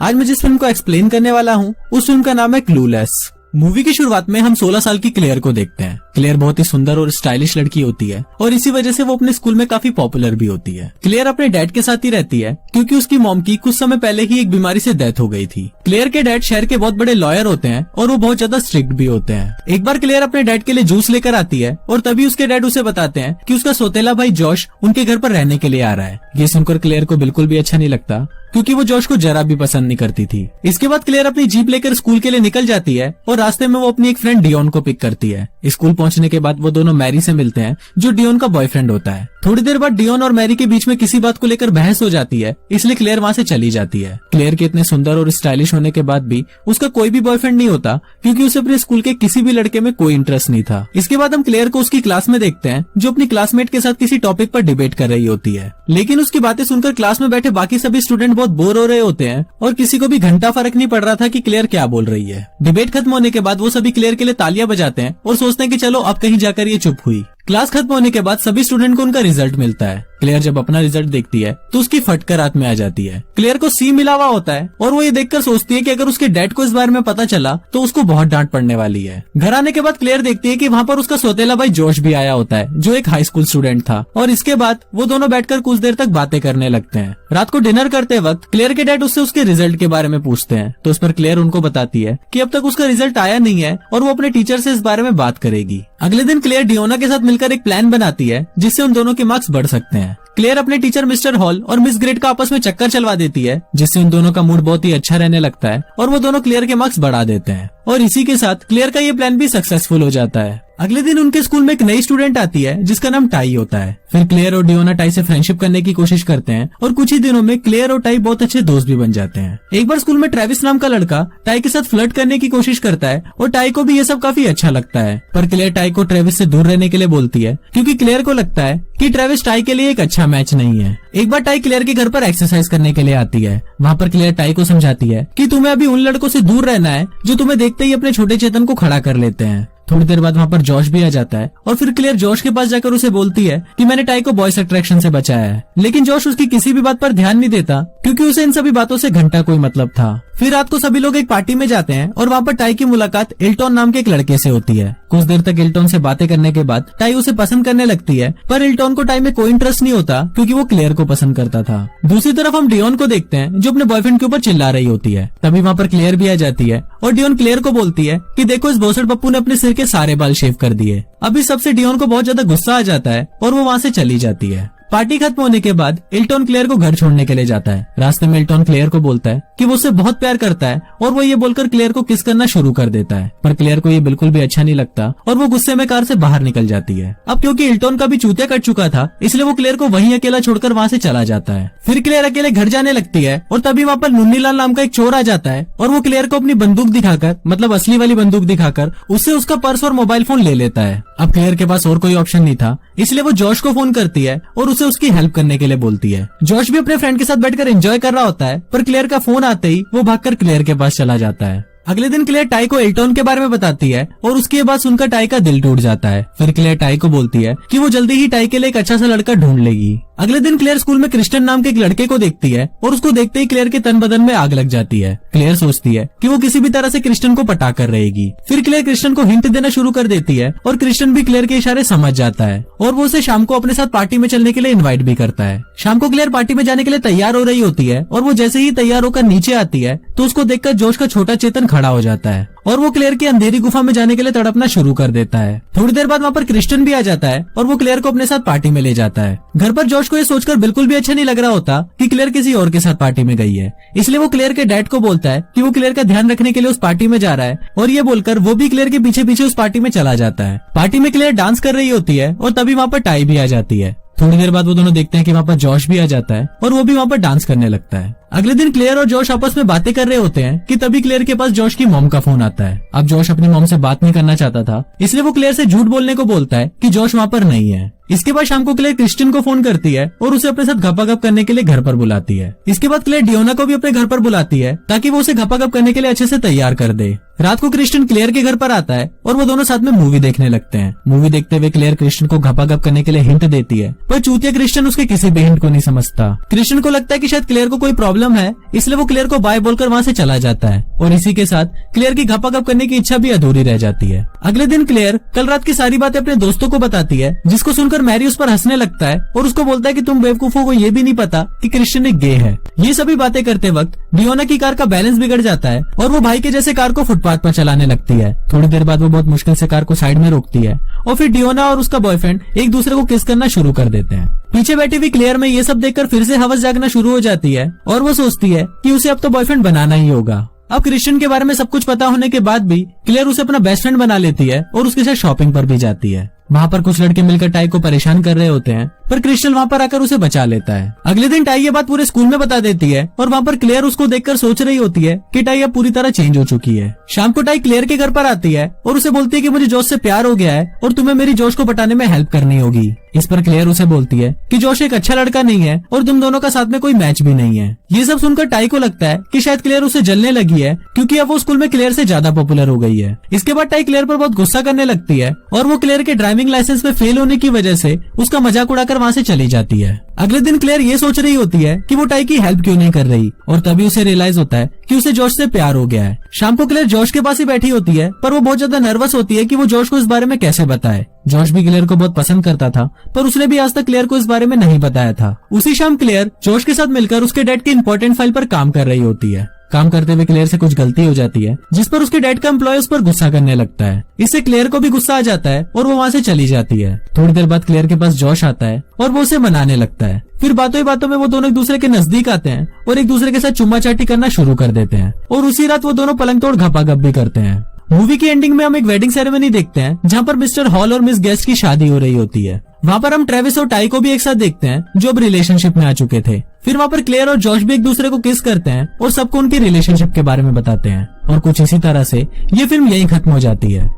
आज मैं जिस फिल्म को एक्सप्लेन करने वाला हूँ उस फिल्म का नाम है क्लूलेस। मूवी की शुरुआत में हम 16 साल की क्लेयर को देखते हैं। क्लेयर बहुत ही सुंदर और स्टाइलिश लड़की होती है और इसी वजह से वो अपने स्कूल में काफी पॉपुलर भी होती है। क्लेयर अपने डैड के साथ ही रहती है क्योंकि उसकी मॉम की कुछ समय पहले ही एक बीमारी से डेथ हो गई थी। क्लेयर के डैड शहर के बहुत बड़े लॉयर होते हैं और वो बहुत ज्यादा स्ट्रिक्ट भी होते हैं। एक बार क्लेयर अपने डैड के लिए जूस लेकर आती है और तभी उसके डैड उसे बताते हैं कि उसका सौतेला भाई जॉश उनके घर पर रहने के लिए आ रहा है। ये सुनकर क्लेयर को बिल्कुल भी अच्छा नहीं लगता क्योंकि वो जॉश को जरा भी पसंद नहीं करती थी। इसके बाद क्लेयर अपनी जीप लेकर स्कूल के लिए निकल जाती है और रास्ते में वो अपनी एक फ्रेंड डियोन को पिक करती है। स्कूल पहुंचने के बाद वो दोनों मैरी से मिलते हैं जो डियोन का बॉयफ्रेंड होता है। थोड़ी देर बाद डियोन और मैरी के बीच में किसी बात को लेकर बहस हो जाती है, इसलिए क्लेयर वहाँ से चली जाती है। क्लेयर के इतने सुंदर और स्टाइलिश होने के बाद भी उसका कोई भी बॉयफ्रेंड नहीं होता क्योंकि उसे अपने स्कूल के किसी भी लड़के में कोई इंटरेस्ट नहीं था। इसके बाद हम क्लेयर को उसकी क्लास में देखते हैं जो अपनी क्लासमेट के साथ किसी टॉपिक पर डिबेट कर रही होती है, लेकिन उसकी बातें सुनकर क्लास में बैठे बाकी सभी स्टूडेंट बहुत बोर हो रहे होते हैं और किसी को भी घंटा फर्क नहीं पड़ रहा था कि क्लेयर क्या बोल रही है। डिबेट खत्म होने के बाद वो सभी क्लेयर के लिए तालियां बजाते हैं और सोचते हैं कि चलो अब कहीं जाकर ये चुप हुई। क्लास खत्म होने के बाद सभी स्टूडेंट को उनका रिजल्ट मिलता है। क्लेयर जब अपना रिजल्ट देखती है तो उसकी फटकर रात में आ जाती है। क्लेयर को सी मिला हुआ होता है और वो ये देखकर सोचती है कि अगर उसके डैड को इस बारे में पता चला तो उसको बहुत डांट पड़ने वाली है। घर आने के बाद क्लेयर देखती है कि वहाँ पर उसका सौतेला भाई जोश भी आया होता है जो एक हाई स्कूल स्टूडेंट था और इसके बाद वो दोनों बैठकर कुछ देर तक बातें करने लगते हैं। रात को डिनर करते वक्त क्लेयर के डैड उससे उसके रिजल्ट के बारे में पूछते हैं तो उस पर क्लेयर उनको बताती है कि अब तक उसका रिजल्ट आया नहीं है और वो अपने टीचर से इस बारे में बात करेगी। अगले दिन क्लेयर डियोना के साथ मिलकर एक प्लान बनाती है जिससे उन दोनों के मार्क्स बढ़ सकते हैं। क्लेयर अपने टीचर मिस्टर हॉल और मिस ग्रेड का आपस में चक्कर चलवा देती है जिससे उन दोनों का मूड बहुत ही अच्छा रहने लगता है और वो दोनों क्लेयर के मार्क्स बढ़ा देते हैं और इसी के साथ क्लेयर का ये प्लान भी सक्सेसफुल हो जाता है। अगले दिन उनके स्कूल में एक नई स्टूडेंट आती है जिसका नाम टाई होता है। फिर क्लेयर और डियोना टाई से फ्रेंडशिप करने की कोशिश करते हैं और कुछ ही दिनों में क्लेयर और टाई बहुत अच्छे दोस्त भी बन जाते हैं। एक बार स्कूल में ट्रेविस नाम का लड़का टाई के साथ फ्लर्ट करने की कोशिश करता है और टाई को भी ये सब काफी अच्छा लगता है, पर क्लेयर टाई को ट्रेविस से दूर रहने के लिए बोलती है क्योंकि क्लेयर को लगता है कि ट्रेविस टाई के लिए एक अच्छा मैच नहीं है। एक बार टाई क्लेयर के घर पर एक्सरसाइज करने के लिए आती है। वहाँ पर क्लेयर टाई को समझाती है कि तुम्हें अभी उन लड़कों से दूर रहना है जो तुम्हें देखते ही अपने छोटे चेतन को खड़ा कर लेते हैं। थोड़ी देर बाद वहाँ पर जॉश भी आ जाता है और फिर क्लेयर जॉश के पास जाकर उसे बोलती है कि मैंने टाई को बॉयज अट्रैक्शन से बचाया है, लेकिन जॉश उसकी किसी भी बात पर ध्यान नहीं देता क्योंकि उसे इन सभी बातों से घंटा कोई मतलब था। फिर रात को सभी लोग एक पार्टी में जाते हैं और वहाँ पर टाई की मुलाकात इल्टॉन नाम के एक लड़के से होती है। कुछ देर तक इल्टॉन से बातें करने के बाद टाई उसे पसंद करने लगती है, पर इल्टॉन को टाई में कोई इंटरेस्ट नहीं होता क्योंकि वो क्लेयर को पसंद करता था। दूसरी तरफ हम डियोन को देखते हैं जो अपने बॉयफ्रेंड के ऊपर चिल्ला रही होती है। तभी वहाँ पर क्लेयर भी आ जाती है और डियोन क्लेयर को बोलती है कि देखो इस भोसड़ पप्पू ने अपने सिर के सारे बाल शेव कर दिए। अभी सबसे डियोन को बहुत ज्यादा गुस्सा आ जाता है और वो वहाँ से चली जाती है। पार्टी खत्म होने के बाद इल्टॉन क्लेयर को घर छोड़ने के लिए जाता है। रास्ते में इल्टॉन क्लेयर को बोलता है कि वो उससे बहुत प्यार करता है और वो ये बोलकर क्लेयर को किस करना शुरू कर देता है, पर क्लेयर को ये बिल्कुल भी अच्छा नहीं लगता और वो गुस्से में कार से बाहर निकल जाती है। अब क्योंकि इल्टॉन का भी चूतिया कट चुका था इसलिए वो क्लेयर को वहीं अकेला छोड़कर वहाँ से चला जाता है। फिर क्लेयर अकेले घर जाने लगती है और तभी वहाँ पर नुन्नीलाल नाम का एक चोर आ जाता है और वो क्लेयर को अपनी बंदूक दिखाकर, मतलब असली वाली बंदूक दिखाकर, उससे उसका पर्स और मोबाइल फोन ले लेता है। अब क्लेयर के पास और कोई ऑप्शन नहीं था इसलिए वो जॉश को फोन करती है और उसे उसकी हेल्प करने के लिए बोलती है। जॉश भी अपने फ्रेंड के साथ बैठकर एंजॉय कर रहा होता है, पर क्लेयर का फोन आते ही वो भागकर क्लेयर के पास चला जाता है। अगले दिन क्लेयर टाई को इल्टॉन के बारे में बताती है और उसके बाद सुनकर टाई का दिल टूट जाता है। फिर क्लेयर टाई को बोलती है कि वो जल्दी ही टाई के लिए एक अच्छा सा लड़का ढूंढ लेगी। अगले दिन क्लेयर स्कूल में क्रिस्टन नाम के एक लड़के को देखती है और उसको देखते ही क्लेयर के तन बदन में आग लग जाती है। क्लेयर सोचती है कि वो किसी भी तरह से क्रिस्टन को पटा कर रहेगी। फिर क्लेयर क्रिस्टन को हिंट देना शुरू कर देती है और क्रिस्टन भी क्लेयर के इशारे समझ जाता है और वो उसे शाम को अपने साथ पार्टी में चलने के लिए इन्वाइट भी करता है। शाम को क्लेयर पार्टी में जाने के लिए तैयार हो रही होती है और वो जैसे ही तैयार होकर नीचे आती है तो उसको देखकर जोश का छोटा चेतन खड़ा हो जाता है और वो क्लेयर की अंधेरी गुफा में जाने के लिए तड़पना शुरू कर देता है। थोड़ी देर बाद वहाँ पर क्रिस्टन भी आ जाता है और वो क्लेयर को अपने साथ पार्टी में ले जाता है। घर पर जोश को ये सोचकर बिल्कुल भी अच्छा नहीं लग रहा होता कि क्लेयर किसी और के साथ पार्टी में गई है, इसलिए वो क्लेयर के डैड को बोलता है कि वो क्लेयर का ध्यान रखने के लिए उस पार्टी में जा रहा है और ये बोलकर वो भी क्लेयर के पीछे पीछे उस पार्टी में चला जाता है। पार्टी में क्लेयर डांस कर रही होती है और तभी वहाँ पर टाई भी आ जाती है। थोड़ी देर बाद वो दोनों देखते हैं कि वहाँ पर जॉश भी आ जाता है और वो भी वहाँ पर डांस करने लगता है। अगले दिन क्लेयर और जॉश आपस में बातें कर रहे होते हैं कि तभी क्लेयर के पास जॉश की मॉम का फोन आता है। अब जॉश अपनी मॉम से बात नहीं करना चाहता था इसलिए वो क्लेयर से झूठ बोलने को बोलता है कि जॉश वहाँ पर नहीं है। इसके बाद शाम को क्लेयर क्रिस्टियन को फोन करती है और उसे अपने साथ घपाघप करने के लिए घर पर बुलाती है। इसके बाद क्लेयर डियोना को भी अपने घर पर बुलाती है ताकि वो उसे घपाघप करने के लिए अच्छे से तैयार कर दे। रात को क्रिस्टियन क्लेयर के घर पर आता है और वो दोनों साथ में मूवी देखने लगते हैं। मूवी देखते हुए क्लेयर क्रिस्टियन को घपाघप करने के लिए हिंट देती है, पर चूतिया क्रिस्टियन उसके किसी भी हिंट को नहीं समझता। क्रिस्टियन को लगता है कि शायद क्लेयर को कोई प्रॉब्लम है, इसलिए वो क्लेयर को बाय बोलकर वहाँ से चला जाता है और इसी के साथ क्लेयर की घपाघप करने की इच्छा भी अधूरी रह जाती है। अगले दिन क्लेयर कल रात की सारी बातें अपने दोस्तों को बताती है, जिसको सुनकर मैरी उस पर हंसने लगता है और उसको बोलता है कि तुम बेवकूफों को ये भी नहीं पता कि क्रिस्टियन एक गे है। ये सभी बातें करते वक्त डियोना की कार का बैलेंस बिगड़ जाता है और वो भाई के जैसे कार को फुटपाथ पर चलाने लगती है। थोड़ी देर बाद वो बहुत मुश्किल से कार को साइड में रोकती है और फिर डियोना और उसका बॉयफ्रेंड एक दूसरे को किस करना शुरू कर देते हैं। पीछे बैठी हुई क्लेयर में ये सब देखकर फिर से हवस जागना शुरू हो जाती है और वो सोचती है कि उसे अब तो बॉयफ्रेंड बनाना ही होगा। अब क्रिस्टियन के बारे में सब कुछ पता होने के बाद भी क्लेयर उसे अपना बेस्ट फ्रेंड बना लेती है और उसके साथ शॉपिंग पर भी जाती है। वहाँ पर कुछ लड़के मिलकर टाई को परेशान कर रहे होते हैं, पर क्रिस्टल वहाँ पर आकर उसे बचा लेता है। अगले दिन टाई ये बात पूरे स्कूल में बता देती है और वहाँ पर क्लेयर उसको देखकर सोच रही होती है कि टाई अब पूरी तरह चेंज हो चुकी है। शाम को टाई क्लेयर के घर पर आती है और उसे बोलती है कि मुझे जोश से प्यार हो गया है और तुम्हें मेरी जोश को पटाने में हेल्प करनी होगी। इस पर क्लेयर उसे बोलती है कि जोश एक अच्छा लड़का नहीं है और तुम दोनों का साथ में कोई मैच भी नहीं है। ये सब सुनकर टाई को लगता है कि शायद क्लेयर उसे जलने लगी है, क्योंकि अब वो स्कूल में क्लेयर से ज्यादा पॉपुलर हो गई है। इसके बाद टाई क्लेयर पर बहुत गुस्सा करने लगती है और वो क्लेयर के ड्राइविंग लाइसेंस में फेल होने की वजह से उसका मजाक उड़ाकर वहाँ से चली जाती है। अगले दिन क्लेयर ये सोच रही होती है कि वो टाई की हेल्प क्यों नहीं कर रही और तभी उसे रियलाइज होता है कि उसे जॉश से प्यार हो गया है। शाम को क्लेयर जॉश के पास ही बैठी होती है, पर वो बहुत ज्यादा नर्वस होती है कि वो जॉश को इस बारे में कैसे बताए। जॉश भी क्लेयर को बहुत पसंद करता था, पर उसने भी आज तक क्लेयर को इस बारे में नहीं बताया था। उसी शाम क्लेयर जॉश के साथ मिलकर उसके डैड की इंपॉर्टेंट फाइल पर काम कर रही होती है। काम करते हुए क्लेयर से कुछ गलती हो जाती है, जिस पर उसके डैड का एम्प्लॉय उस पर गुस्सा करने लगता है। इससे क्लेयर को भी गुस्सा आ जाता है और वो वहाँ से चली जाती है। थोड़ी देर बाद क्लेयर के पास जॉश आता है और वो उसे मनाने लगता है। फिर बातों ही बातों में वो दोनों एक दूसरे के नजदीक आते हैं और एक दूसरे के साथ चुम्मा चाटी करना शुरू कर देते हैं और उसी रात वो दोनों पलंग तोड़ घपाघप भी करते हैं। मूवी की एंडिंग में हम एक वेडिंग सेरेमनी देखते हैं, जहाँ पर मिस्टर हॉल और मिस गेस्ट की शादी हो रही होती है। वहाँ पर हम ट्रेविस और टाई को भी एक साथ देखते हैं, जो अब रिलेशनशिप में आ चुके थे। फिर वहाँ पर क्लेयर और जॉश भी एक दूसरे को किस करते हैं और सबको उनकी रिलेशनशिप के बारे में बताते हैं और कुछ इसी तरह से ये फिल्म यहीं खत्म हो जाती है।